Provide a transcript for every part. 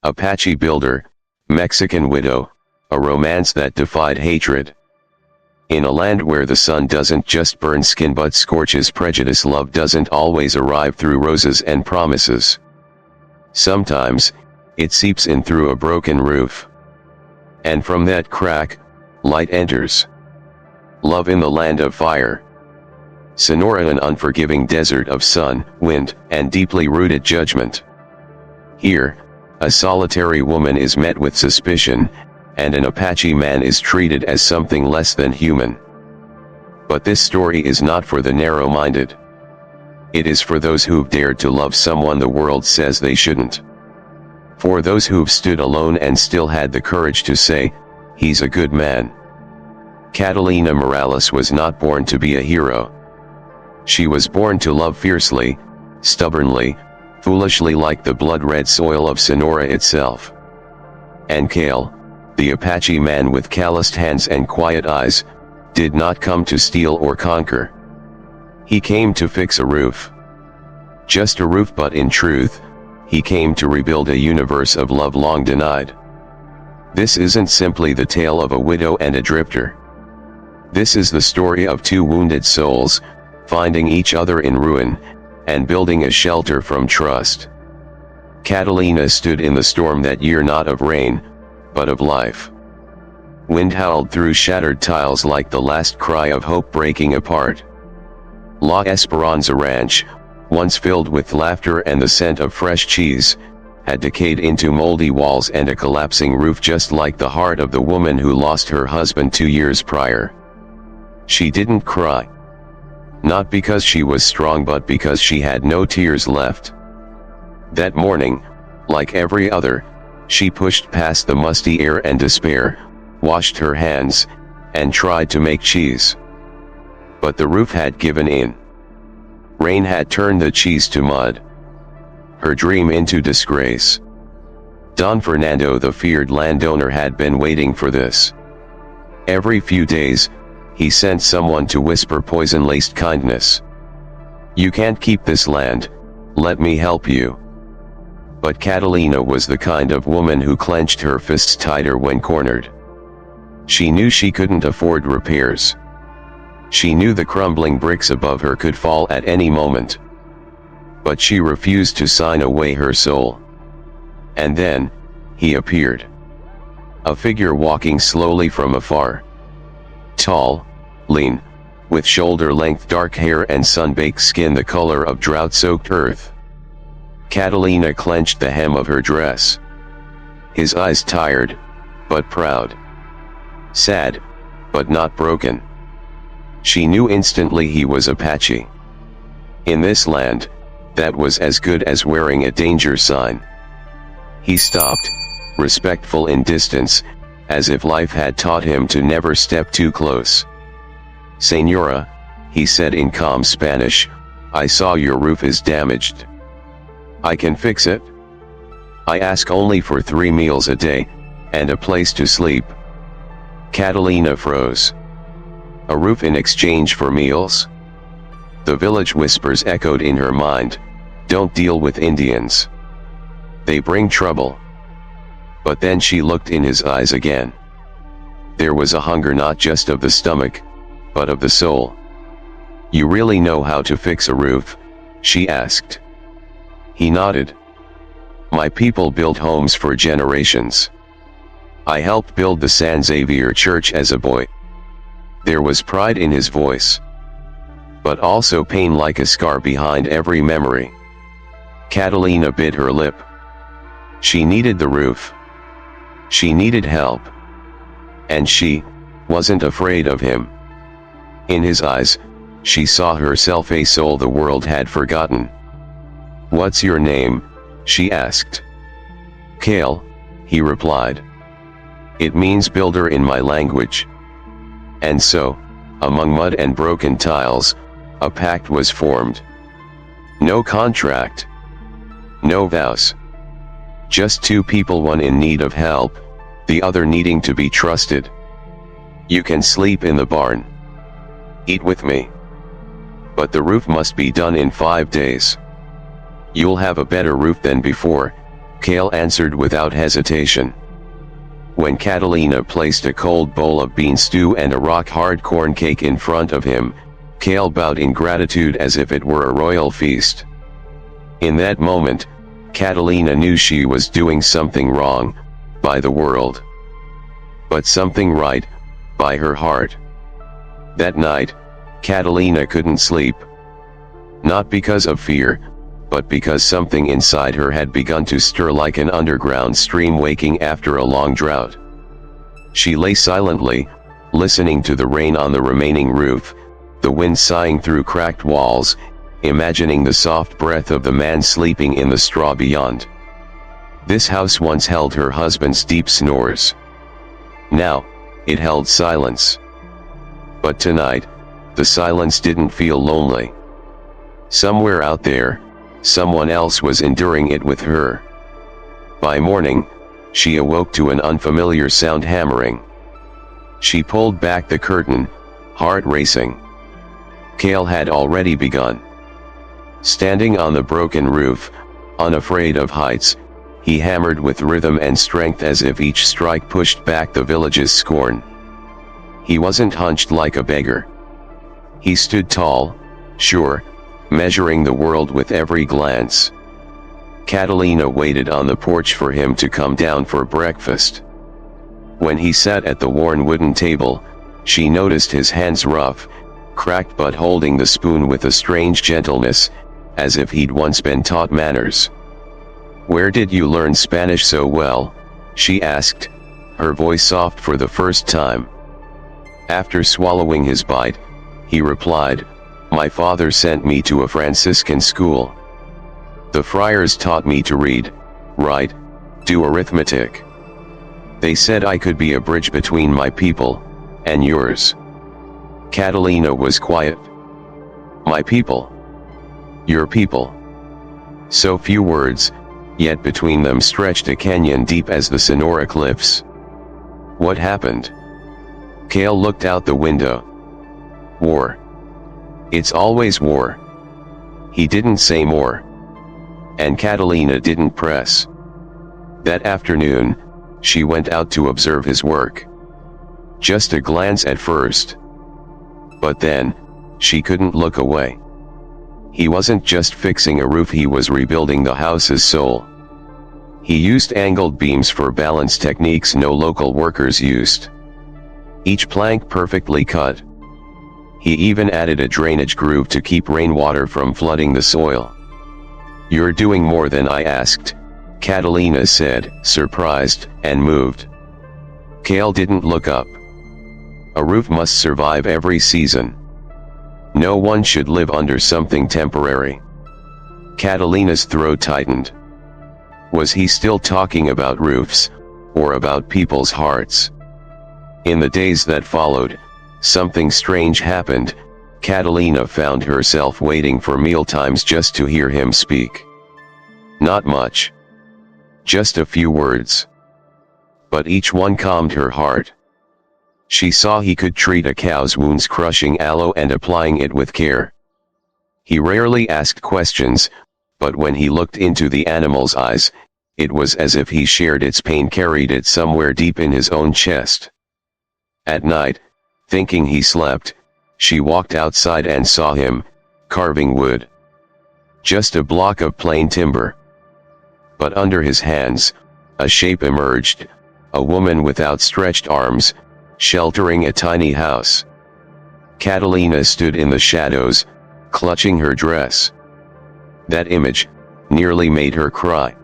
Apache builder, Mexican widow, a romance that defied hatred. In a land where the sun doesn't just burn skin but scorches prejudice, love doesn't always arrive through roses and promises. Sometimes, it seeps in through a broken roof. And from that crack, light enters. Love in the land of fire. Sonora, an unforgiving desert of sun, wind, and deeply rooted judgment. Here, a solitary woman is met with suspicion, and an Apache man is treated as something less than human. But this story is not for the narrow-minded. It is for those who've dared to love someone the world says they shouldn't. For those who've stood alone and still had the courage to say, "He's a good man." Catalina Morales was not born to be a hero. She was born to love fiercely, stubbornly, foolishly, like the blood-red soil of Sonora itself. And Kale, the Apache man with calloused hands and quiet eyes, did not come to steal or conquer. He came to fix a roof. Just a roof, but in truth, he came to rebuild a universe of love long denied. This isn't simply the tale of a widow and a drifter. This is the story of two wounded souls, finding each other in ruin, and building a shelter from trust. Catalina stood in the storm that year, not of rain, but of life. Wind howled through shattered tiles like the last cry of hope breaking apart. La Esperanza Ranch, once filled with laughter and the scent of fresh cheese, had decayed into moldy walls and a collapsing roof, just like the heart of the woman who lost her husband 2 years prior. She didn't cry. Not because she was strong, but because she had no tears left. That morning, like every other, she pushed past the musty air and despair, washed her hands, and tried to make cheese. But the roof had given in. Rain had turned the cheese to mud. Her dream into disgrace. Don Fernando, the feared landowner, had been waiting for this. Every few days, he sent someone to whisper poison-laced kindness. "You can't keep this land, let me help you." But Catalina was the kind of woman who clenched her fists tighter when cornered. She knew she couldn't afford repairs. She knew the crumbling bricks above her could fall at any moment. But she refused to sign away her soul. And then, he appeared. A figure walking slowly from afar. Tall, lean, with shoulder-length dark hair and sun-baked skin the color of drought-soaked earth. Catalina clenched the hem of her dress. His eyes tired, but proud. Sad, but not broken. She knew instantly he was Apache. In this land, that was as good as wearing a danger sign. He stopped, respectful in distance, as if life had taught him to never step too close. "Señora," he said in calm Spanish, "I saw your roof is damaged. I can fix it. I ask only for 3 meals a day, and a place to sleep." Catalina froze. A roof in exchange for meals? The village whispers echoed in her mind, "Don't deal with Indians. They bring trouble." But then she looked in his eyes again. There was a hunger not just of the stomach, but of the soul. "You really know how to fix a roof?" she asked. He nodded. "My people built homes for generations. I helped build the San Xavier Church as a boy." There was pride in his voice, but also pain, like a scar behind every memory. Catalina bit her lip. She needed the roof. She needed help. And she wasn't afraid of him. In his eyes, she saw herself, a soul the world had forgotten. "What's your name?" she asked. "Kale," he replied. "It means builder in my language." And so, among mud and broken tiles, a pact was formed. No contract. No vows. Just two people, one in need of help, the other needing to be trusted. "You can sleep in the barn. Eat with me. But the roof must be done in 5 days. You'll have a better roof than before," Kale answered without hesitation. When Catalina placed a cold bowl of bean stew and a rock-hard corn cake in front of him, Kale bowed in gratitude as if it were a royal feast. In that moment, Catalina knew she was doing something wrong, by the world. But something right, by her heart. That night, Catalina couldn't sleep. Not because of fear, but because something inside her had begun to stir like an underground stream waking after a long drought. She lay silently, listening to the rain on the remaining roof, the wind sighing through cracked walls, imagining the soft breath of the man sleeping in the straw beyond. This house once held her husband's deep snores. Now, it held silence. But tonight, the silence didn't feel lonely. Somewhere out there, someone else was enduring it with her. By morning, she awoke to an unfamiliar sound hammering. She pulled back the curtain, heart racing. Kale had already begun. Standing on the broken roof, unafraid of heights, he hammered with rhythm and strength as if each strike pushed back the village's scorn. He wasn't hunched like a beggar. He stood tall, sure, measuring the world with every glance. Catalina waited on the porch for him to come down for breakfast. When he sat at the worn wooden table, she noticed his hands rough, cracked but holding the spoon with a strange gentleness, as if he'd once been taught manners. "Where did you learn Spanish so well?" she asked, her voice soft for the first time. After swallowing his bite, he replied, "My father sent me to a Franciscan school. The friars taught me to read, write, do arithmetic. They said I could be a bridge between my people and yours." Catalina was quiet. "My people? Your people?" So few words, yet between them stretched a canyon deep as the Sonora cliffs. What happened? Kale looked out the window. "War. It's always war." He didn't say more. And Catalina didn't press. That afternoon, she went out to observe his work. Just a glance at first. But then, she couldn't look away. He wasn't just fixing a roof, he was rebuilding the house's soul. He used angled beams for balance techniques no local workers used. Each plank perfectly cut. He even added a drainage groove to keep rainwater from flooding the soil. "You're doing more than I asked," Catalina said, surprised and moved. Kale didn't look up. A roof must survive every season. No one should live under something temporary. Catalina's throat tightened. Was he still talking about roofs, or about people's hearts? In the days that followed, something strange happened. Catalina found herself waiting for mealtimes just to hear him speak. Not much. Just a few words. But each one calmed her heart. She saw he could treat a cow's wounds, crushing aloe and applying it with care. He rarely asked questions, but when he looked into the animal's eyes, it was as if he shared its pain, carried it somewhere deep in his own chest. At night, thinking he slept, she walked outside and saw him, carving wood. Just a block of plain timber. But under his hands, a shape emerged, a woman with outstretched arms, sheltering a tiny house. Catalina stood in the shadows, clutching her dress. That image nearly made her cry.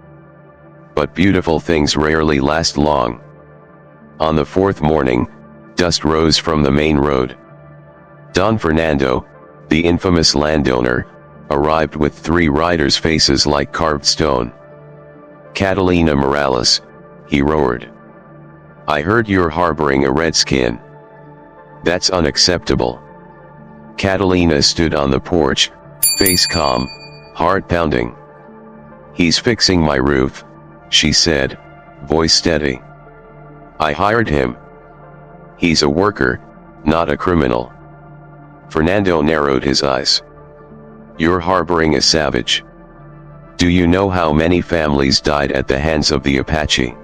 But beautiful things rarely last long. On the fourth morning, dust rose from the main road. Don Fernando, the infamous landowner, arrived with 3 riders' faces like carved stone. "Catalina Morales," he roared. "I heard you're harboring a redskin. That's unacceptable." Catalina stood on the porch, face calm, heart pounding. "He's fixing my roof," she said, voice steady. "I hired him. He's a worker, not a criminal." Fernando narrowed his eyes. "You're harboring a savage." Do you know how many families died at the hands of the Apache?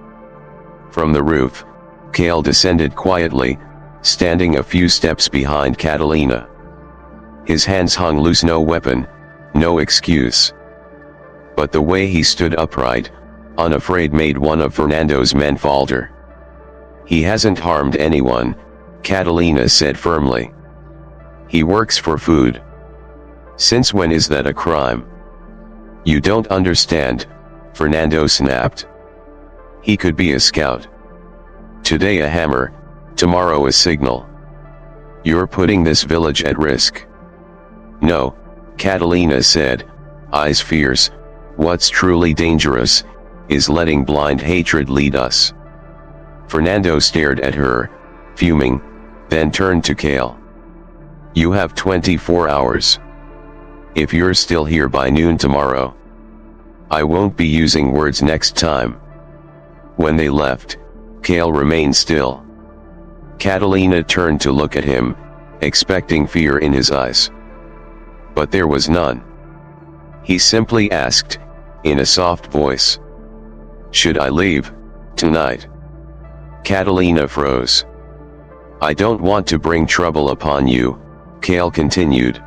From the roof, Kale descended quietly, standing a few steps behind Catalina. His hands hung loose, no weapon, no excuse. But the way he stood upright, unafraid, made one of Fernando's men falter. He hasn't harmed anyone, Catalina said firmly. He works for food. Since when is that a crime? You don't understand, Fernando snapped. He could be a scout. Today a hammer, tomorrow a signal. You're putting this village at risk. No, Catalina said, eyes fierce. What's truly dangerous is letting blind hatred lead us. Fernando stared at her, fuming, then turned to Kale. You have 24 hours. If you're still here by noon tomorrow, I won't be using words next time. When they left, Kale remained still. Catalina turned to look at him, expecting fear in his eyes. But there was none. He simply asked, in a soft voice, "Should I leave, tonight?" Catalina froze. "I don't want to bring trouble upon you," Kale continued.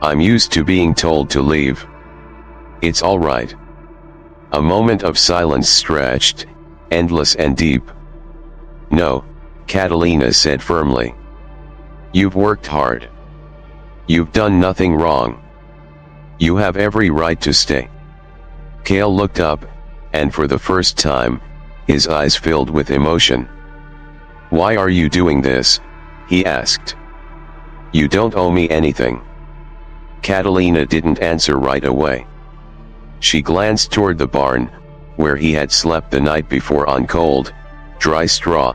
"I'm used to being told to leave. It's all right." A moment of silence stretched, endless and deep. "No," Catalina said firmly. "You've worked hard. You've done nothing wrong. You have every right to stay." Kale looked up, and for the first time, his eyes filled with emotion. "Why are you doing this?" he asked. "You don't owe me anything." Catalina didn't answer right away. She glanced toward the barn, where he had slept the night before on cold, dry straw.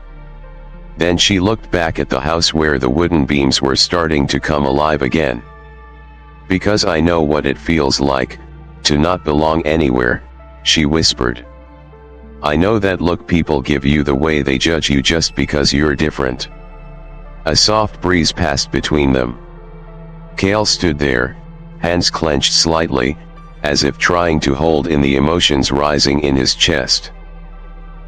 Then she looked back at the house where the wooden beams were starting to come alive again. "Because I know what it feels like to not belong anywhere," she whispered. "I know that look people give you, the way they judge you just because you're different." A soft breeze passed between them. Kale stood there, hands clenched slightly, as if trying to hold in the emotions rising in his chest.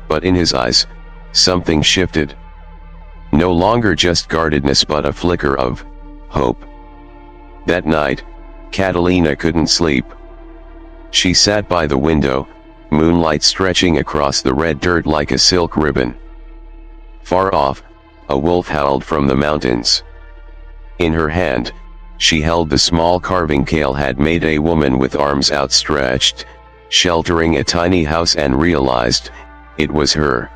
But in his eyes, something shifted. No longer just guardedness, but a flicker of hope. That night, Catalina couldn't sleep. She sat by the window, moonlight stretching across the red dirt like a silk ribbon. Far off, a wolf howled from the mountains. In her hand, she held the small carving Kale had made, a woman with arms outstretched, sheltering a tiny house, and realized it was her.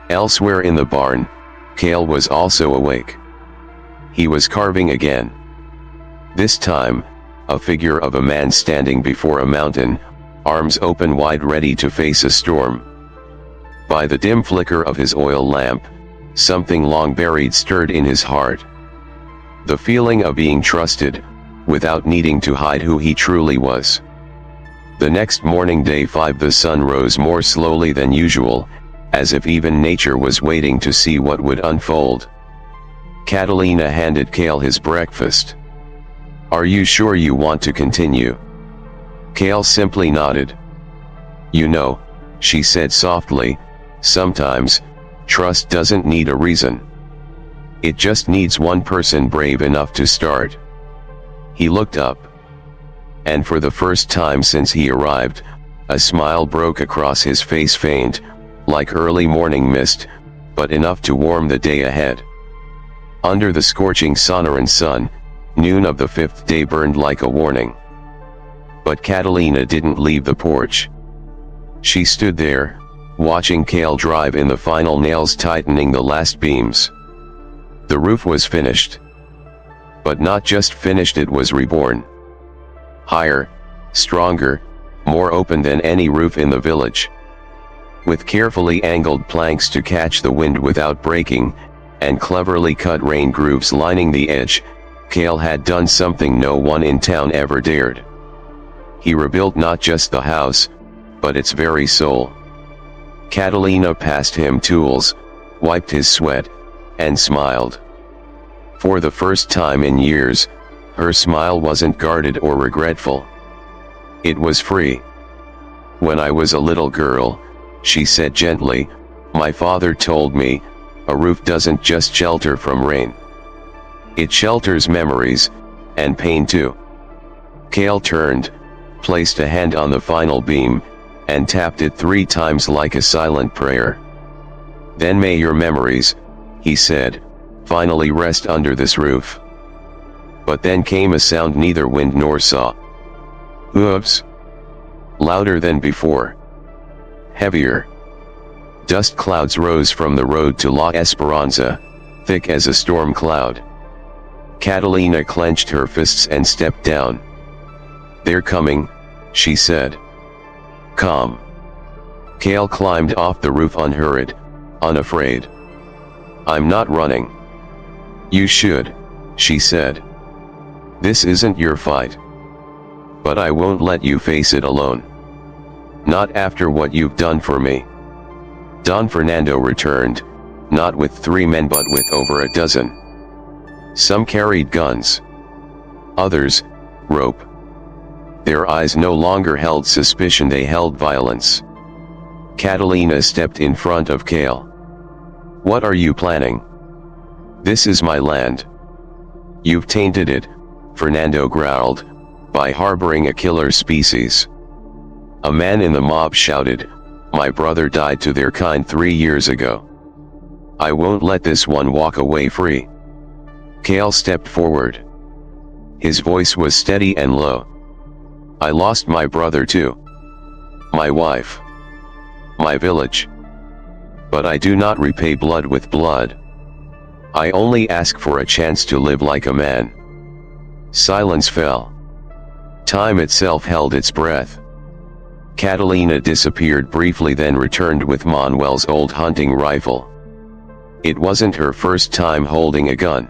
Elsewhere in the barn, Kale was also awake. He was carving again. This time, a figure of a man standing before a mountain, arms open wide, ready to face a storm. By the dim flicker of his oil lamp, something long buried stirred in his heart. The feeling of being trusted, without needing to hide who he truly was. The next morning, day 5, the sun rose more slowly than usual, as if even nature was waiting to see what would unfold. Catalina handed Kale his breakfast. "Are you sure you want to continue?" Kale simply nodded. "You know," she said softly, "sometimes, trust doesn't need a reason. It just needs one person brave enough to start." He looked up. And for the first time since he arrived, a smile broke across his face, faint, like early morning mist, but enough to warm the day ahead. Under the scorching Sonoran sun, noon of the 5th day burned like a warning. But Catalina didn't leave the porch. She stood there, watching Kale drive in the final nails, tightening the last beams. The roof was finished. But not just finished, it was reborn. Higher, stronger, more open than any roof in the village. With carefully angled planks to catch the wind without breaking, and cleverly cut rain grooves lining the edge, Kale had done something no one in town ever dared. He rebuilt not just the house, but its very soul. Catalina passed him tools, wiped his sweat, and smiled. For the first time in years, her smile wasn't guarded or regretful. It was free. When I was a little girl, she said gently, my father told me, a roof doesn't just shelter from rain. It shelters memories, and pain too. Kale turned, placed a hand on the final beam, and tapped it 3 times like a silent prayer. Then may your memories, he said, finally rest under this roof. But then came a sound neither wind nor saw. Hooves. Louder than before. Heavier. Dust clouds rose from the road to La Esperanza, thick as a storm cloud. Catalina clenched her fists and stepped down. They're coming, she said. Calm. Kale climbed off the roof unhurried, unafraid. I'm not running. You should, she said. This isn't your fight. But I won't let you face it alone. Not after what you've done for me. Don Fernando returned, not with 3 men but with over a dozen. Some carried guns. Others, rope. Their eyes no longer held suspicion, they held violence. Catalina stepped in front of Kale. What are you planning? This is my land. You've tainted it, Fernando growled, by harboring a killer species. A man in the mob shouted, my brother died to their kind 3 years ago. I won't let this one walk away free. Kale stepped forward. His voice was steady and low. I lost my brother too. My wife. My village. But I do not repay blood with blood. I only ask for a chance to live like a man. Silence fell. Time itself held its breath. Catalina disappeared briefly, then returned with Manuel's old hunting rifle. It wasn't her first time holding a gun.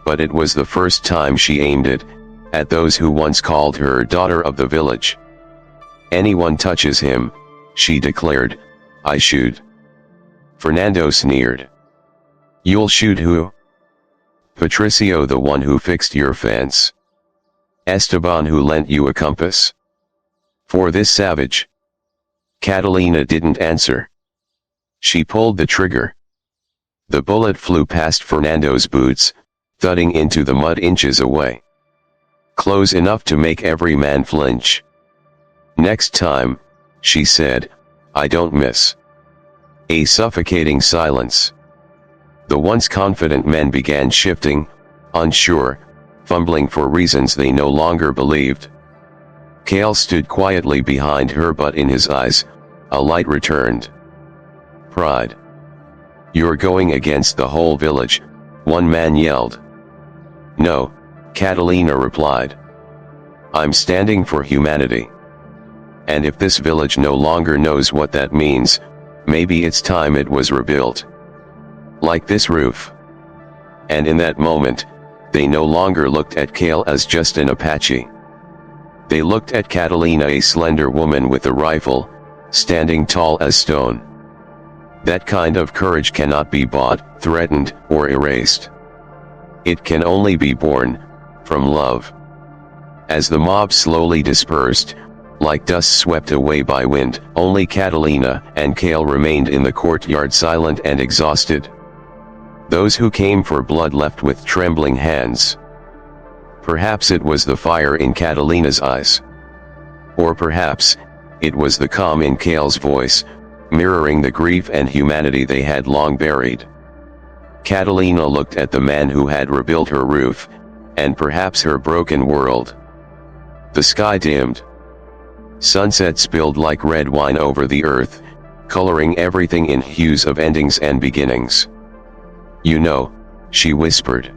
But it was the first time she aimed it at those who once called her daughter of the village. Anyone touches him, she declared, I shoot. Fernando sneered. You'll shoot who? Patricio, the one who fixed your fence. Esteban, who lent you a compass. For this savage. Catalina didn't answer. She pulled the trigger. The bullet flew past Fernando's boots, thudding into the mud inches away. Close enough to make every man flinch. Next time, she said, I don't miss. A suffocating silence. The once confident men began shifting, unsure, fumbling for reasons they no longer believed. Kale stood quietly behind her, but in his eyes, a light returned. Pride. You're going against the whole village, one man yelled. No, Catalina replied. I'm standing for humanity. And if this village no longer knows what that means, maybe it's time it was rebuilt. Like this roof. And in that moment, they no longer looked at Kale as just an Apache. They looked at Catalina, a slender woman with a rifle, standing tall as stone. That kind of courage cannot be bought, threatened, or erased. It can only be born from love. As the mob slowly dispersed, like dust swept away by wind, only Catalina and Kale remained in the courtyard, silent and exhausted. Those who came for blood left with trembling hands. Perhaps it was the fire in Catalina's eyes. Or perhaps, it was the calm in Kale's voice, mirroring the grief and humanity they had long buried. Catalina looked at the man who had rebuilt her roof, and perhaps her broken world. The sky dimmed. Sunset spilled like red wine over the earth, coloring everything in hues of endings and beginnings. You know, she whispered.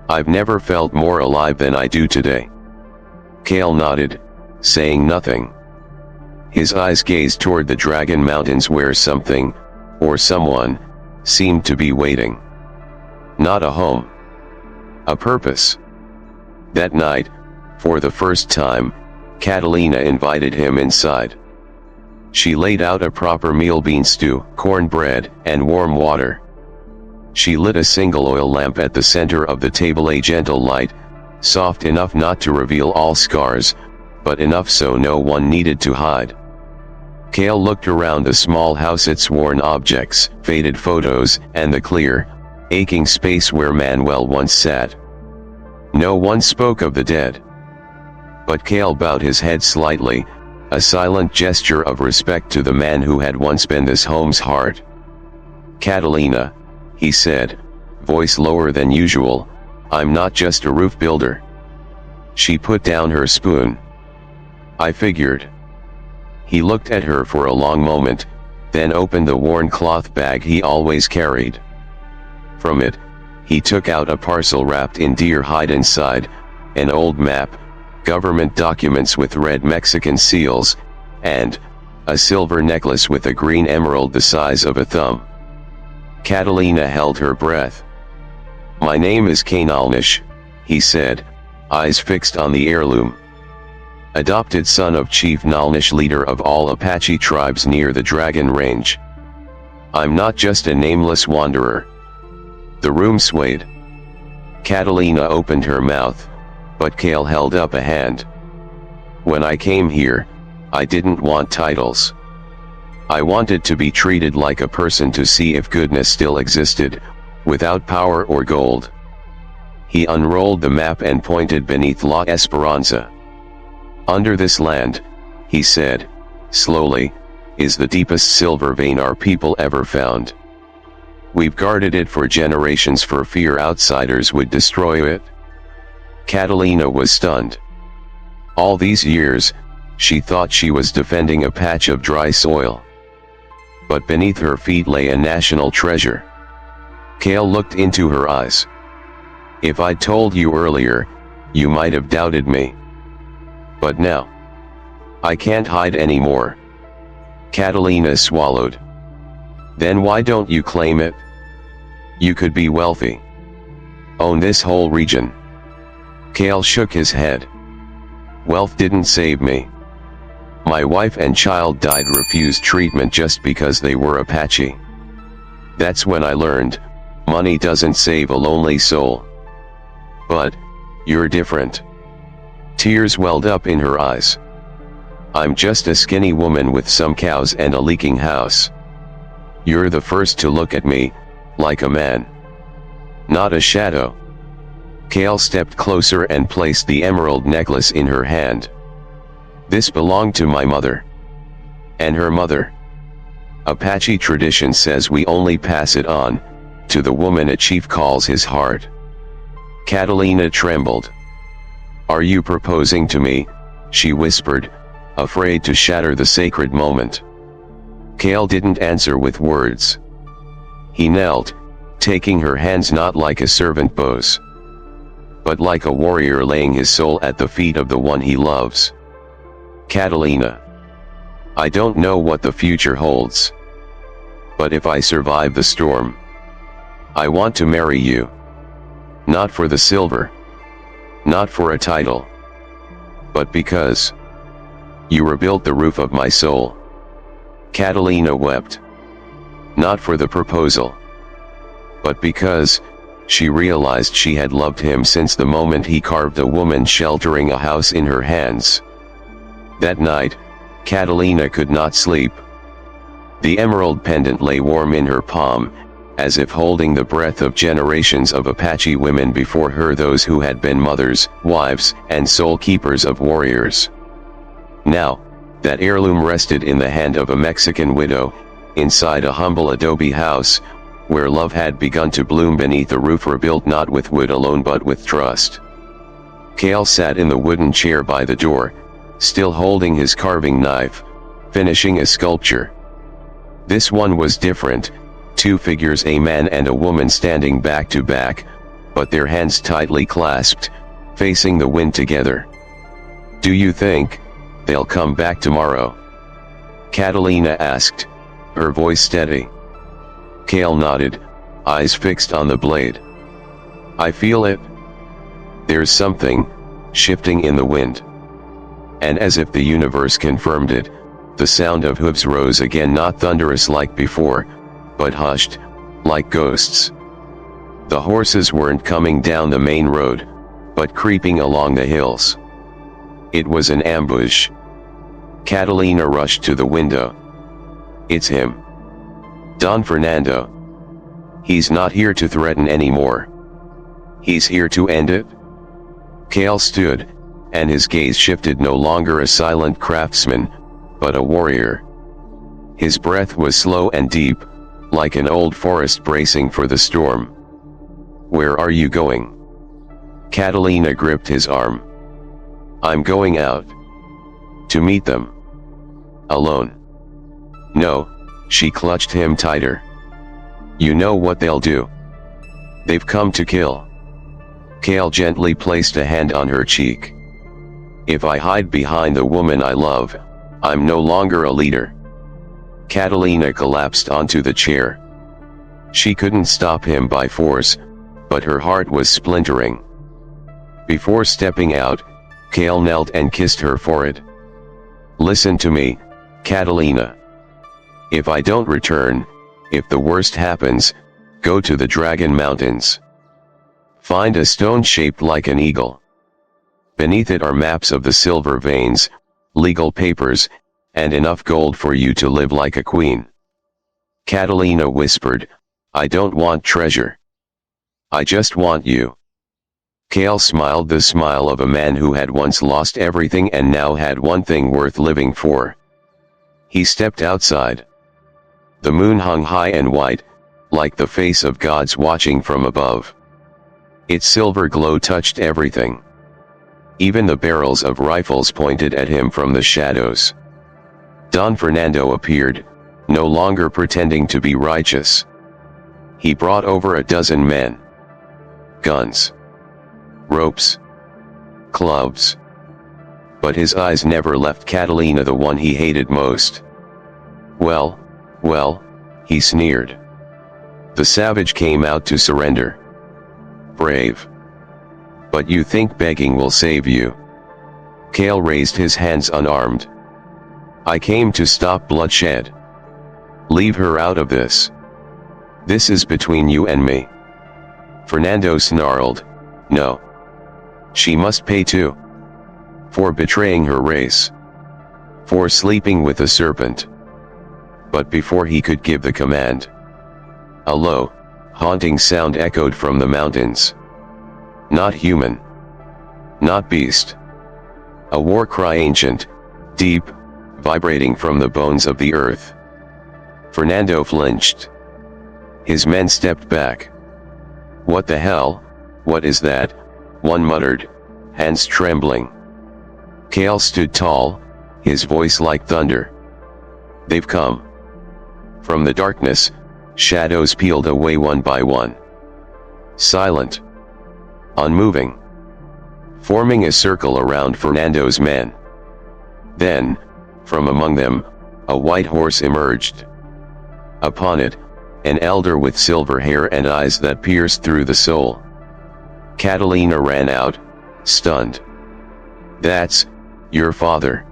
I've never felt more alive than I do today. Kale nodded, saying nothing. His eyes gazed toward the Dragon Mountains, where something, or someone, seemed to be waiting. Not a home. A purpose. That night, for the first time, Catalina invited him inside. She laid out a proper meal: bean stew, cornbread, and warm water. She lit a single oil lamp at the center of the table, a gentle light, soft enough not to reveal all scars, but enough so no one needed to hide. Kale looked around the small house, its worn objects, faded photos, and the clear, aching space where Manuel once sat. No one spoke of the dead. But Kale bowed his head slightly, a silent gesture of respect to the man who had once been this home's heart. "Catalina," he said, voice lower than usual, "I'm not just a roof builder." She put down her spoon. "I figured." He looked at her for a long moment, then opened the worn cloth bag he always carried. From it, he took out a parcel wrapped in deer hide. Inside, an old map, government documents with red Mexican seals, and a silver necklace with a green emerald the size of a thumb. Catalina held her breath. "My name is Kainalnish," he said, eyes fixed on the heirloom. "Adopted son of Chief Nalnish, leader of all Apache tribes near the Dragon Range. I'm not just a nameless wanderer." The room swayed. Catalina opened her mouth, but Kale held up a hand. "When I came here, I didn't want titles. I wanted to be treated like a person, to see if goodness still existed, without power or gold." He unrolled the map and pointed beneath La Esperanza. "Under this land," he said, slowly, "is the deepest silver vein our people ever found. We've guarded it for generations for fear outsiders would destroy it." Catalina was stunned. All these years, she thought she was defending a patch of dry soil. But beneath her feet lay a national treasure. Kale looked into her eyes. "If I'd told you earlier, you might have doubted me. But now, I can't hide anymore." Catalina swallowed. "Then why don't you claim it? You could be wealthy. Own this whole region." Kale shook his head. "Wealth didn't save me. My wife and child died, refused treatment just because they were Apache. That's when I learned, money doesn't save a lonely soul. But, you're different." Tears welled up in her eyes. "I'm just a skinny woman with some cows and a leaking house. You're the first to look at me, like a man. Not a shadow." Kale stepped closer and placed the emerald necklace in her hand. "This belonged to my mother. And her mother. Apache tradition says we only pass it on, to the woman a chief calls his heart." Catalina trembled. "Are you proposing to me?" she whispered, afraid to shatter the sacred moment. Kale didn't answer with words. He knelt, taking her hands not like a servant bows, but like a warrior laying his soul at the feet of the one he loves. "Catalina, I don't know what the future holds. But if I survive the storm, I want to marry you. Not for the silver. Not for a title. But because you rebuilt the roof of my soul." Catalina wept. Not for the proposal, but because she realized she had loved him since the moment he carved a woman sheltering a house in her hands. That night, Catalina could not sleep. The emerald pendant lay warm in her palm, as if holding the breath of generations of Apache women before her, those who had been mothers, wives, and soul keepers of warriors. Now, that heirloom rested in the hand of a Mexican widow, inside a humble adobe house, where love had begun to bloom beneath a roof rebuilt not with wood alone but with trust. Kale sat in the wooden chair by the door, still holding his carving knife, finishing a sculpture. This one was different, two figures, a man and a woman standing back to back, but their hands tightly clasped, facing the wind together. "Do you think they'll come back tomorrow?" Catalina asked, her voice steady. Kale nodded, eyes fixed on the blade. "I feel it. There's something shifting in the wind." And as if the universe confirmed it, the sound of hooves rose again, not thunderous like before, but hushed, like ghosts. The horses weren't coming down the main road, but creeping along the hills. It was an ambush. Catalina rushed to the window. It's him. Don Fernando. He's not here to threaten anymore. He's here to end it. Kale stood, and his gaze shifted, no longer a silent craftsman, but a warrior. His breath was slow and deep, like an old forest bracing for the storm. Where are you going? Catalina gripped his arm. I'm going out. To meet them. Alone. No, she clutched him tighter. You know what they'll do. They've come to kill. Kale gently placed a hand on her cheek. If I hide behind the woman I love, I'm no longer a leader. Catalina collapsed onto the chair. She couldn't stop him by force, but her heart was splintering. Before stepping out, Kale knelt and kissed her forehead. Listen to me, Catalina. If I don't return, if the worst happens, go to the Dragon Mountains. Find a stone shaped like an eagle. Beneath it are maps of the silver veins, legal papers, and enough gold for you to live like a queen. Catalina whispered, I don't want treasure. I just want you. Kale smiled, the smile of a man who had once lost everything and now had one thing worth living for. He stepped outside. The moon hung high and white, like the face of gods watching from above. Its silver glow touched everything. Even the barrels of rifles pointed at him from the shadows. Don Fernando appeared, no longer pretending to be righteous. He brought over a dozen men. Guns. Ropes. Clubs. But his eyes never left Catalina, the one he hated most. Well, he sneered. The savage came out to surrender. Brave. But you think begging will save you? Kale raised his hands unarmed. I came to stop bloodshed. Leave her out of this. This is between you and me. Fernando snarled, no. She must pay too. For betraying her race. For sleeping with a serpent. But before he could give the command, a low, haunting sound echoed from the mountains. Not human. Not beast. A war cry, ancient, deep, vibrating from the bones of the earth. Fernando flinched. His men stepped back. What the hell, what is that? One muttered, hands trembling. Kale stood tall, his voice like thunder. They've come. From the darkness, shadows peeled away one by one. Silent. Unmoving. Forming a circle around Fernando's men. Then, from among them, a white horse emerged. Upon it, an elder with silver hair and eyes that pierced through the soul. Catalina ran out, stunned. That's your father.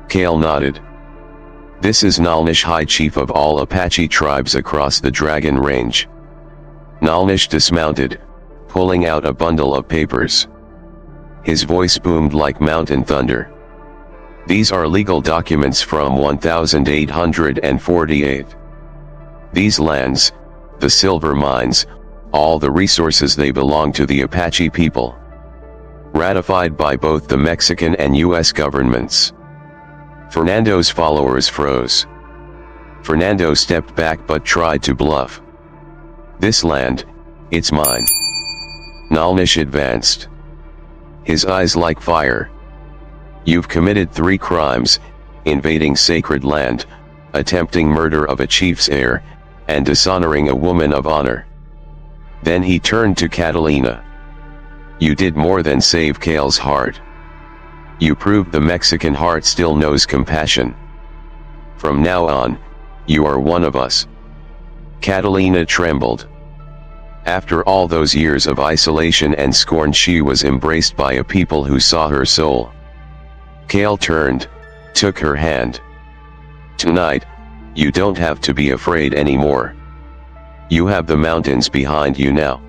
Kale nodded. This is Nalnish, High Chief of all Apache tribes across the Dragon Range. Nalnish dismounted, pulling out a bundle of papers. His voice boomed like mountain thunder. These are legal documents from 1848. These lands, the silver mines, all the resources, they belong to the Apache people. Ratified by both the Mexican and U.S. governments. Fernando's followers froze. Fernando stepped back but tried to bluff. This land, it's mine. Nalnish advanced. His eyes like fire. You've committed 3 crimes, invading sacred land, attempting murder of a chief's heir, and dishonoring a woman of honor. Then he turned to Catalina. You did more than save Kale's heart. You proved the Mexican heart still knows compassion. From now on, you are one of us. Catalina trembled. After all those years of isolation and scorn, she was embraced by a people who saw her soul. Kale turned, took her hand. Tonight, you don't have to be afraid anymore. You have the mountains behind you now.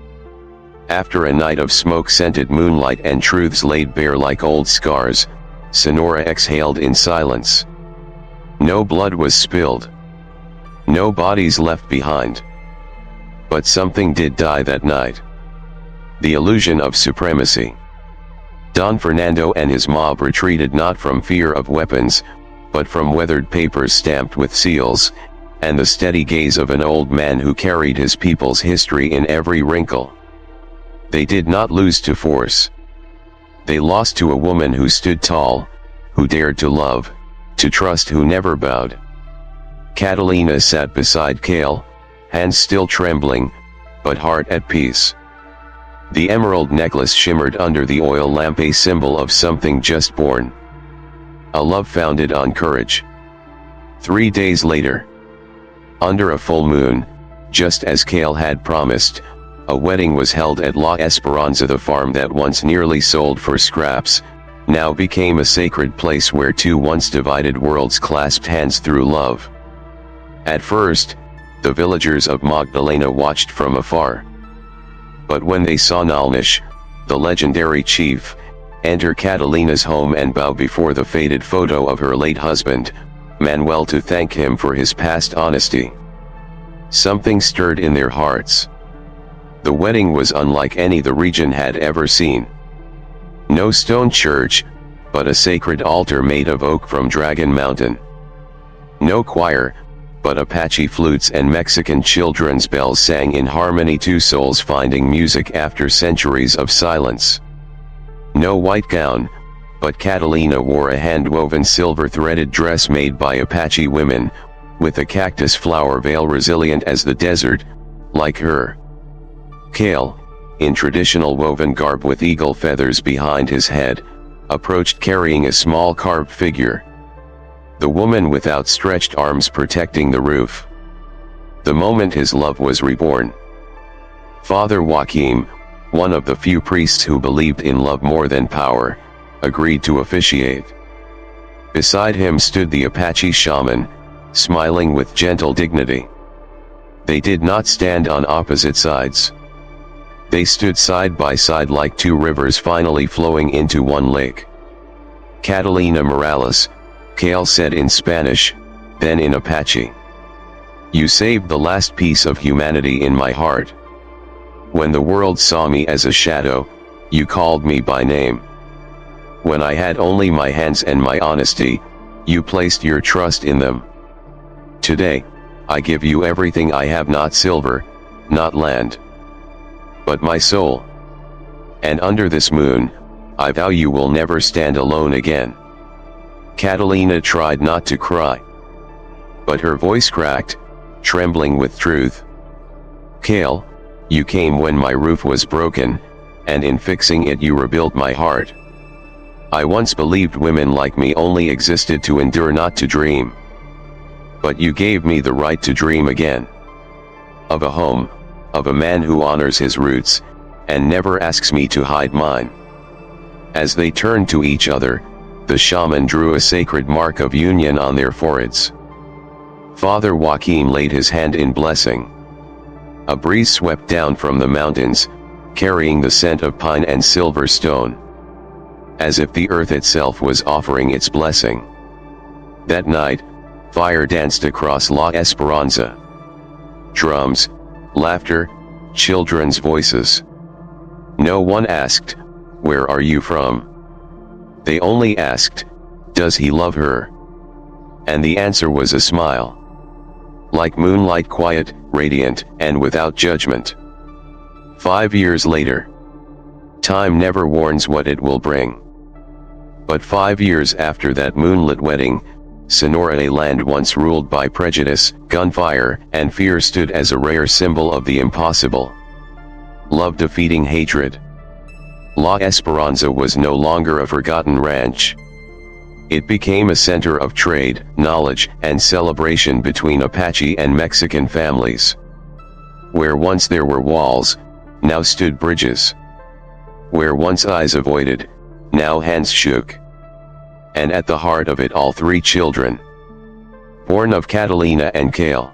After a night of smoke-scented moonlight and truths laid bare like old scars, Sonora exhaled in silence. No blood was spilled. No bodies left behind. But something did die that night. The illusion of supremacy. Don Fernando and his mob retreated not from fear of weapons, but from weathered papers stamped with seals, and the steady gaze of an old man who carried his people's history in every wrinkle. They did not lose to force. They lost to a woman who stood tall, who dared to love, to trust, who never bowed. Catalina sat beside Cale, hands still trembling, but heart at peace. The emerald necklace shimmered under the oil lamp, a symbol of something just born. A love founded on courage. 3 days later, under a full moon, just as Cale had promised, a wedding was held at La Esperanza. The farm that once nearly sold for scraps, now became a sacred place where two once divided worlds clasped hands through love. At first, the villagers of Magdalena watched from afar. But when they saw Nalnish, the legendary chief, enter Catalina's home and bow before the faded photo of her late husband, Manuel, to thank him for his past honesty, something stirred in their hearts. The wedding was unlike any the region had ever seen. No stone church, but a sacred altar made of oak from Dragon Mountain. No choir, but Apache flutes and Mexican children's bells sang in harmony, two souls finding music after centuries of silence. No white gown, but Catalina wore a hand-woven silver-threaded dress made by Apache women, with a cactus flower veil resilient as the desert, like her. Cale, in traditional woven garb with eagle feathers behind his head, approached carrying a small carved figure. The woman with outstretched arms protecting the roof. The moment his love was reborn. Father Joaquim, one of the few priests who believed in love more than power, agreed to officiate. Beside him stood the Apache shaman, smiling with gentle dignity. They did not stand on opposite sides. They stood side by side like two rivers finally flowing into one lake. Catalina Morales, Cale said in Spanish, then in Apache. You saved the last piece of humanity in my heart. When the world saw me as a shadow, you called me by name. When I had only my hands and my honesty, you placed your trust in them. Today, I give you everything I have, not silver, not land, but my soul. And under this moon, I vow you will never stand alone again. Catalina tried not to cry, but her voice cracked, trembling with truth. Cale, you came when my roof was broken, and in fixing it you rebuilt my heart. I once believed women like me only existed to endure, not to dream. But you gave me the right to dream again. Of a home, of a man who honors his roots, and never asks me to hide mine. As they turned to each other, the shaman drew a sacred mark of union on their foreheads. Father Joaquim laid his hand in blessing. A breeze swept down from the mountains, carrying the scent of pine and silver stone, as if the earth itself was offering its blessing. That night, fire danced across La Esperanza. Drums, laughter, children's voices. No one asked, "Where are you from?" They only asked, "Does he love her?" And the answer was a smile. Like moonlight, quiet, radiant, and without judgment. 5 years later. Time never warns what it will bring. But 5 years after that moonlit wedding, Sonora, a land once ruled by prejudice, gunfire, and fear, stood as a rare symbol of the impossible. Love defeating hatred. La Esperanza was no longer a forgotten ranch. It became a center of trade, knowledge, and celebration between Apache and Mexican families. Where once there were walls, now stood bridges. Where once eyes avoided, now hands shook. And at the heart of it all, 3 children. Born of Catalina and Cale.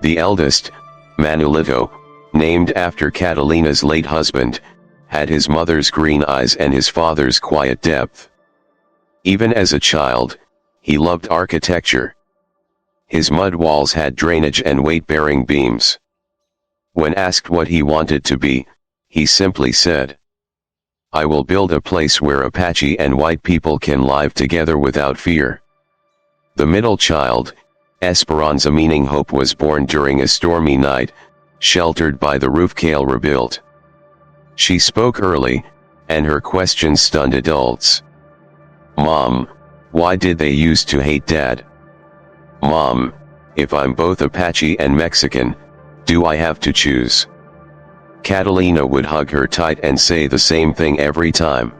The eldest, Manuelito, named after Catalina's late husband, had his mother's green eyes and his father's quiet depth. Even as a child, he loved architecture. His mud walls had drainage and weight-bearing beams. When asked what he wanted to be, he simply said, "I will build a place where Apache and white people can live together without fear." The middle child, Esperanza meaning hope, was born during a stormy night, sheltered by the roof Kale rebuilt. She spoke early, and her questions stunned adults. "Mom, why did they used to hate Dad? Mom, if I'm both Apache and Mexican, do I have to choose?" Catalina would hug her tight and say the same thing every time.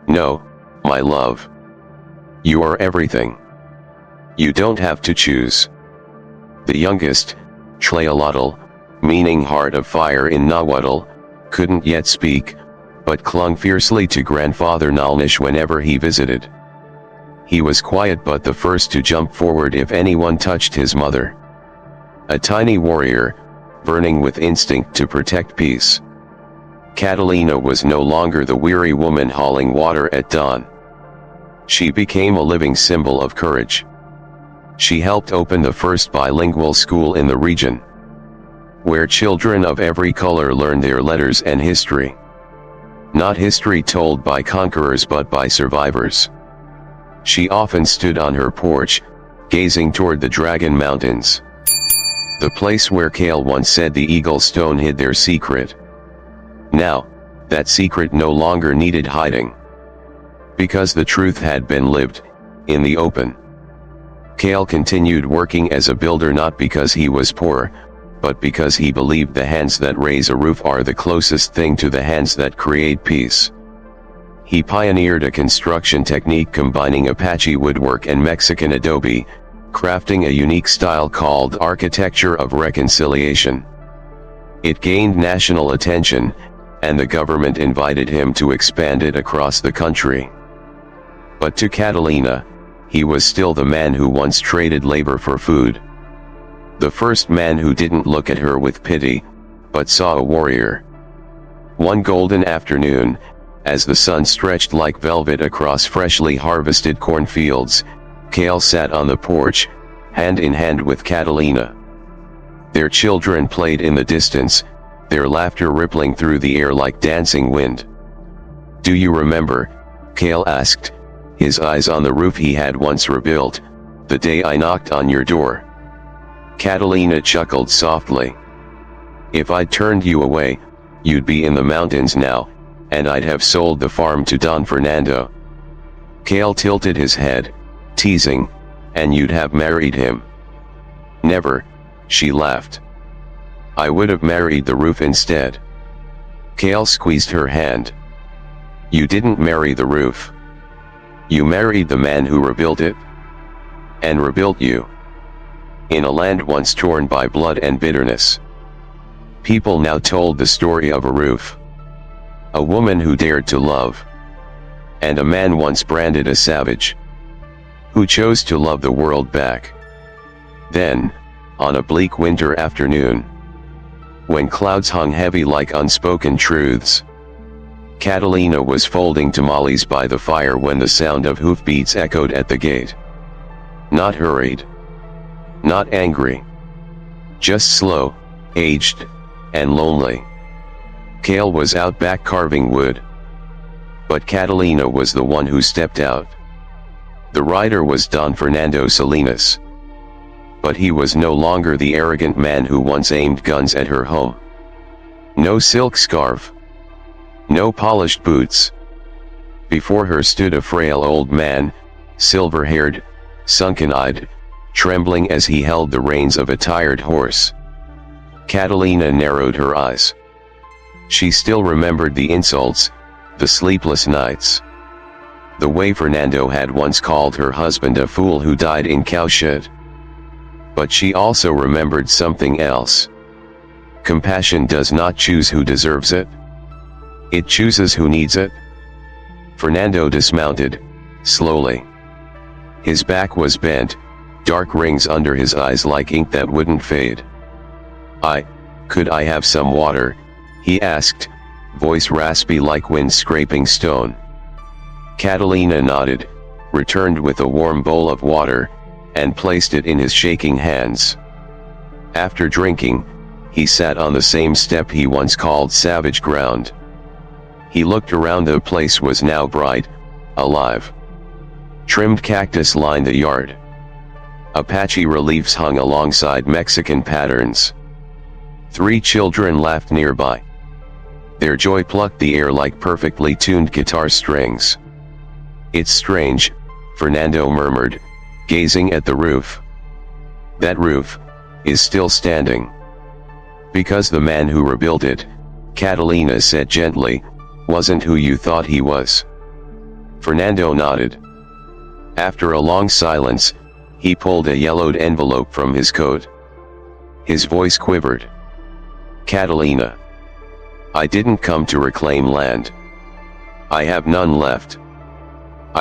"No, my love. You are everything. You don't have to choose." The youngest, Tlayalatl, meaning heart of fire in Nahuatl, couldn't yet speak, but clung fiercely to grandfather Nalnish whenever he visited. He was quiet but the first to jump forward if anyone touched his mother. A tiny warrior, burning with instinct to protect peace. Catalina was no longer the weary woman hauling water at dawn. She became a living symbol of courage. She helped open the first bilingual school in the region, where children of every color learned their letters and history. Not history told by conquerors but by survivors. She often stood on her porch, gazing toward the Dragon Mountains, the place where Kale once said the Eagle Stone hid their secret. Now, that secret no longer needed hiding, because the truth had been lived, in the open. Kale continued working as a builder not because he was poor, but because he believed the hands that raise a roof are the closest thing to the hands that create peace. He pioneered a construction technique combining Apache woodwork and Mexican adobe, crafting a unique style called architecture of reconciliation. It gained national attention, and the government invited him to expand it across the country. But to Catalina, he was still the man who once traded labor for food. The first man who didn't look at her with pity, but saw a warrior. One golden afternoon, as the sun stretched like velvet across freshly harvested cornfields, Kale sat on the porch, hand in hand with Catalina. Their children played in the distance, their laughter rippling through the air like dancing wind. "Do you remember," Kale asked, his eyes on the roof he had once rebuilt, "the day I knocked on your door?" Catalina chuckled softly. "If I'd turned you away, you'd be in the mountains now, and I'd have sold the farm to Don Fernando." Kale tilted his head, teasing, "And you'd have married him?" "Never," she laughed. "I would have married the roof instead." Kale squeezed her hand. "You didn't marry the roof. You married the man who rebuilt it. And rebuilt you. In a land once torn by blood and bitterness." People now told the story of a roof. A woman who dared to love. And a man once branded a savage, who chose to love the world back. Then, on a bleak winter afternoon, when clouds hung heavy like unspoken truths, Catalina was folding tamales by the fire when the sound of hoofbeats echoed at the gate. Not hurried. Not angry. Just slow, aged, and lonely. Kale was out back carving wood. But Catalina was the one who stepped out. The rider was Don Fernando Salinas. But he was no longer the arrogant man who once aimed guns at her home. No silk scarf. No polished boots. Before her stood a frail old man, silver-haired, sunken-eyed, trembling as he held the reins of a tired horse. Catalina narrowed her eyes. She still remembered the insults, the sleepless nights. The way Fernando had once called her husband a fool who died in cowshed. But she also remembered something else. Compassion does not choose who deserves it. It chooses who needs it. Fernando dismounted, slowly. His back was bent, dark rings under his eyes like ink that wouldn't fade. Could I have some water?" he asked, voice raspy like wind scraping stone. Catalina nodded, returned with a warm bowl of water, and placed it in his shaking hands. After drinking, he sat on the same step he once called savage ground. He looked around. The place was now bright, alive. Trimmed cactus lined the yard. Apache reliefs hung alongside Mexican patterns. 3 children laughed nearby. Their joy plucked the air like perfectly tuned guitar strings. "It's strange," Fernando murmured, gazing at the roof. "That roof is still standing." "Because the man who rebuilt it," Catalina said gently, "wasn't who you thought he was." Fernando nodded. After a long silence, he pulled a yellowed envelope from his coat. His voice quivered. "Catalina, I didn't come to reclaim land. I have none left.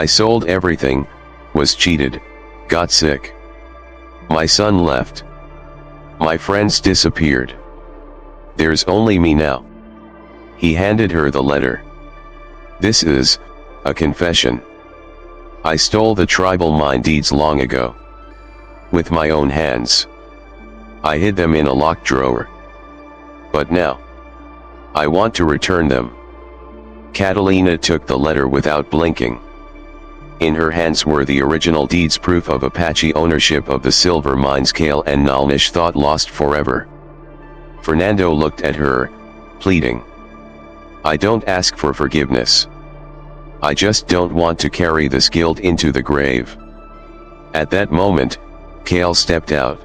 I sold everything, was cheated, got sick. My son left. My friends disappeared. There's only me now." He handed her the letter. "This is a confession. I stole the tribal mine deeds long ago. With my own hands. I hid them in a locked drawer. But now, I want to return them." Catalina took the letter without blinking. In her hands were the original deeds, proof of Apache ownership of the silver mines Kale and Nalnish thought lost forever. Fernando looked at her, pleading. "I don't ask for forgiveness. I just don't want to carry this guilt into the grave." At that moment, Kale stepped out.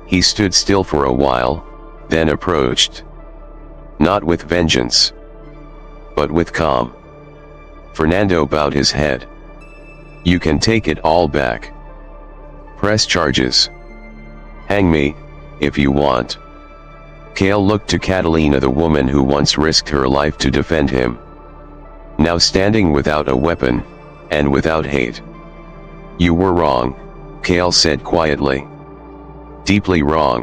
He stood still for a while, then approached. Not with vengeance, but with calm. Fernando bowed his head. "You can take it all back. Press charges. Hang me, if you want." Kale looked to Catalina, the woman who once risked her life to defend him. Now standing without a weapon, and without hate. "You were wrong," Kale said quietly. "Deeply wrong.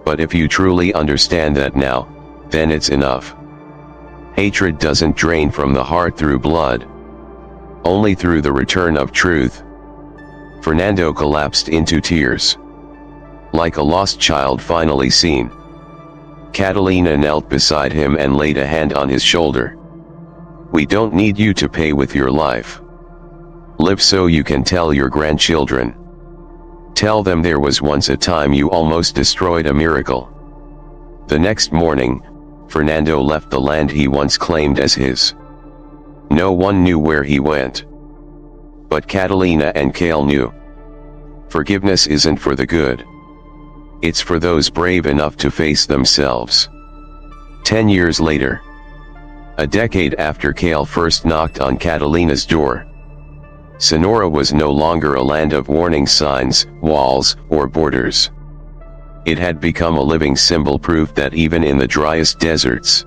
But if you truly understand that now, then it's enough. Hatred doesn't drain from the heart through blood. Only through the return of truth." Fernando collapsed into tears. Like a lost child finally seen. Catalina knelt beside him and laid a hand on his shoulder. "We don't need you to pay with your life. Live so you can tell your grandchildren. Tell them there was once a time you almost destroyed a miracle." The next morning, Fernando left the land he once claimed as his. No one knew where he went. But Catalina and Kale knew. Forgiveness isn't for the good. It's for those brave enough to face themselves. 10 years later. A decade after Kale first knocked on Catalina's door. Sonora was no longer a land of warning signs, walls, or borders. It had become a living symbol, proof that even in the driest deserts,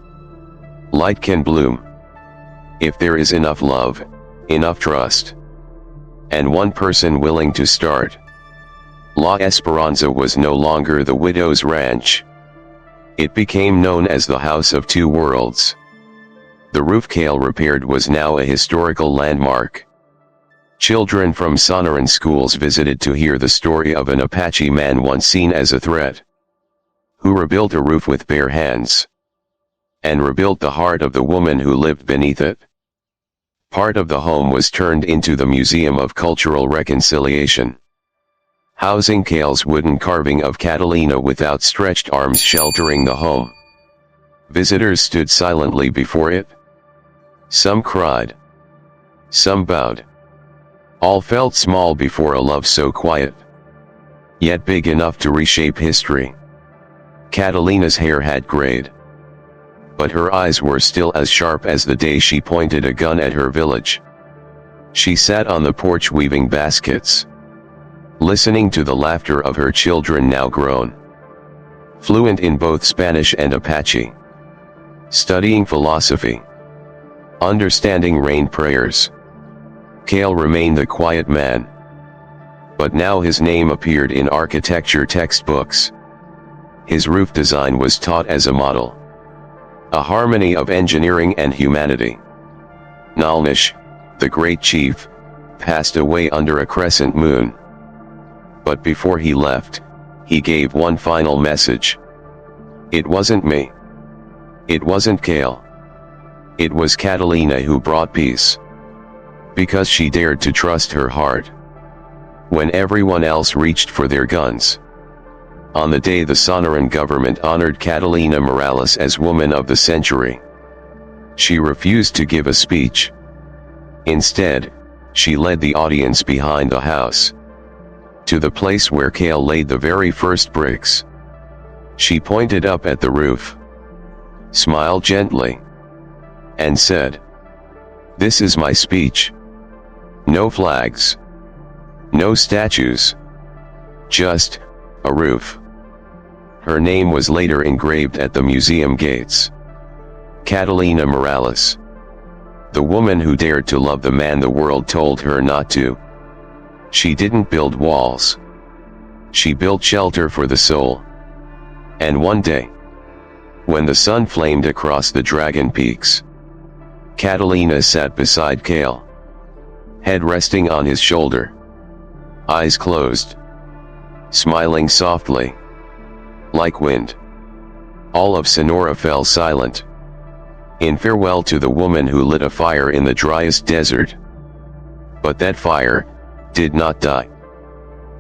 light can bloom. If there is enough love, enough trust, and one person willing to start. La Esperanza was no longer the widow's ranch. It became known as the House of Two Worlds. The roof Kale repaired was now a historical landmark. Children from Sonoran schools visited to hear the story of an Apache man once seen as a threat, who rebuilt a roof with bare hands, and rebuilt the heart of the woman who lived beneath it. Part of the home was turned into the Museum of Cultural Reconciliation, housing Kale's wooden carving of Catalina with outstretched arms sheltering the home. Visitors stood silently before it. Some cried. Some bowed. All felt small before a love so quiet, yet big enough to reshape history. Catalina's hair had grayed, but her eyes were still as sharp as the day she pointed a gun at her village. She sat on the porch weaving baskets, listening to the laughter of her children now grown, fluent in both Spanish and Apache, studying philosophy, understanding rain prayers. Kale remained the quiet man, but now his name appeared in architecture textbooks. His roof design was taught as a model, a harmony of engineering and humanity. Nalnish, the great chief, passed away under a crescent moon. But before he left, he gave one final message. It wasn't me. It wasn't Kale. It was Catalina who brought peace. Because she dared to trust her heart when everyone else reached for their guns. On the day the Sonoran government honored Catalina Morales as Woman of the Century, she refused to give a speech. Instead, she led the audience behind the house to the place where Kale laid the very first bricks. She pointed up at the roof, smiled gently, and said, "This is my speech. No flags. No statues. Just a roof." Her name was later engraved at the museum gates. Catalina Morales. The woman who dared to love the man the world told her not to. She didn't build walls. She built shelter for the soul. And one day, when the sun flamed across the Dragon Peaks, Catalina sat beside Kale, head resting on his shoulder, eyes closed, smiling softly, like wind. All of Sonora fell silent, in farewell to the woman who lit a fire in the driest desert. But that fire did not die.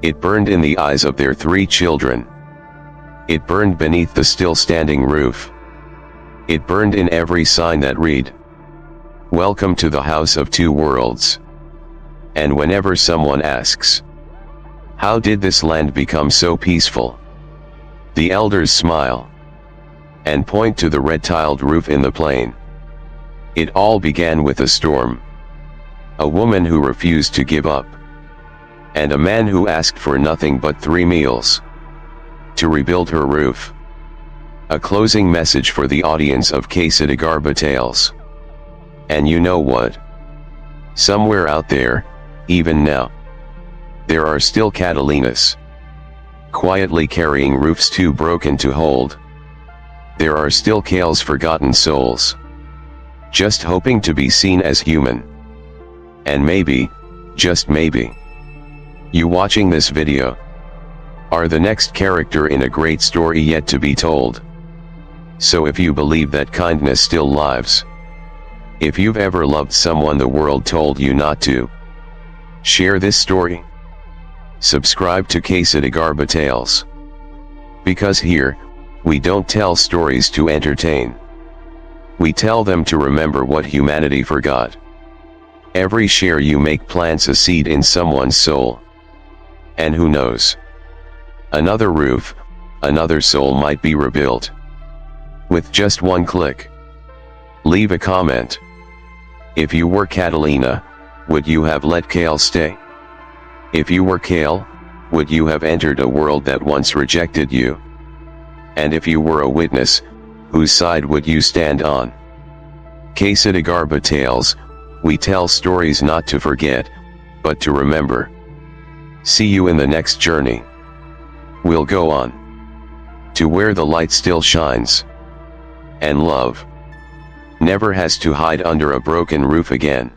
It burned in the eyes of their 3 children. It burned beneath the still standing roof. It burned in every sign that read, "Welcome to the House of Two Worlds." And whenever someone asks, "How did this land become so peaceful?" the elders smile and point to the red-tiled roof in the plain. It all began with a storm, a woman who refused to give up, and a man who asked for nothing but 3 meals to rebuild her roof. A closing message for the audience of Ksitigarbha Tales. And you know what? Somewhere out there, even now, there are still Catalinas, quietly carrying roofs too broken to hold. There are still Kale's forgotten souls, just hoping to be seen as human. And maybe, just maybe, you watching this video are the next character in a great story yet to be told. So if you believe that kindness still lives, if you've ever loved someone the world told you not to, share this story. Subscribe to Ksitigarbha Tales. Because here, we don't tell stories to entertain. We tell them to remember what humanity forgot. Every share you make plants a seed in someone's soul. And who knows? Another roof, another soul might be rebuilt. With just one click. Leave a comment. If you were Catalina, would you have let Kale stay? If you were Kale, would you have entered a world that once rejected you? And if you were a witness, whose side would you stand on? Ksitigarbha Tales, we tell stories not to forget, but to remember. See you in the next journey. We'll go on to where the light still shines, and love never has to hide under a broken roof again.